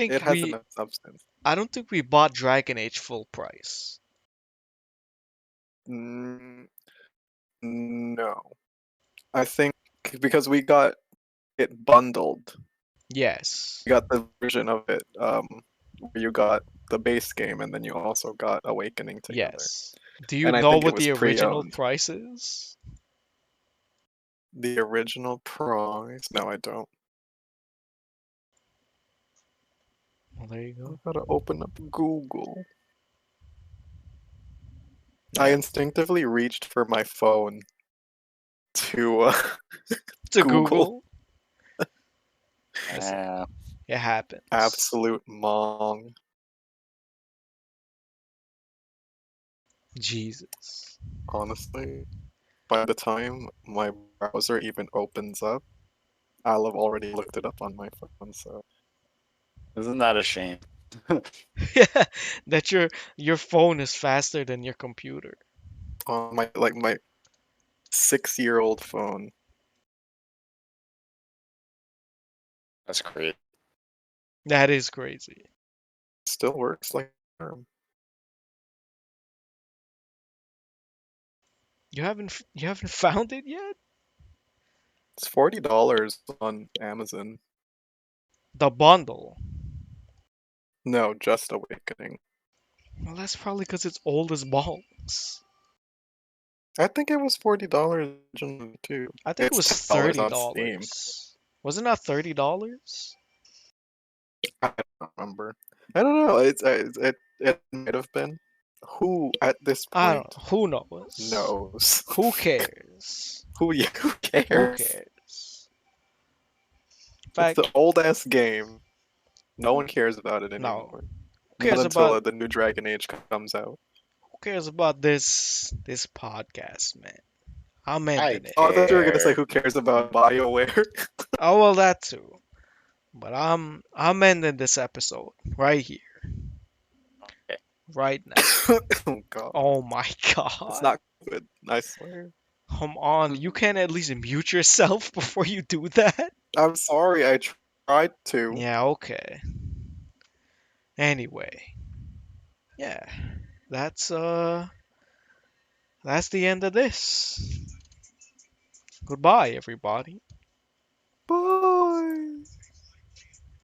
it has enough substance. I don't think we bought Dragon Age full price. Mm, no, I think because we got it bundled. Yes. You got the version of it where you got the base game and then you also got Awakening together. Yes. Do you and I know think it what was the original pre-owned. price is? The original price? No, I don't. Well, there you I go. gotta open up Google. I Yeah, instinctively reached for my phone to to Google. Google. Listen, Yeah. it happens. Absolute mong. Jesus. Honestly, by the time my browser even opens up, I'll have already looked it up on my phone. So Isn't that a shame? Yeah, that your phone is faster than your computer. on my 6-year-old phone, That's great. That is crazy. still works like a charm. You haven't found it yet? It's $40 on Amazon. The bundle. No, just Awakening. Well, that's probably because it's old as balls. I think it was $40 originally too. I think it It's was $10 thirty on Steam. dollars. Wasn't that $30? I don't remember. I don't know. It might have been. Who at this I don't point know. Who knows? knows? Who cares? Who Who cares? cares? In It's the fact, old ass game. No one cares about it no. anymore. Who Not cares until about the new Dragon Age comes out. who cares about this podcast, man? I'm I ending it. Oh, I thought you were gonna say care. who cares about BioWare. Oh well, that too. But I'm ending this episode right here, Okay. right now. Oh god. Oh my It's god. not good, I swear. Come on, you can't at least mute yourself before you do that? I'm sorry, I tried to. Yeah, okay. Anyway, yeah. That's that's the end of this. Goodbye everybody.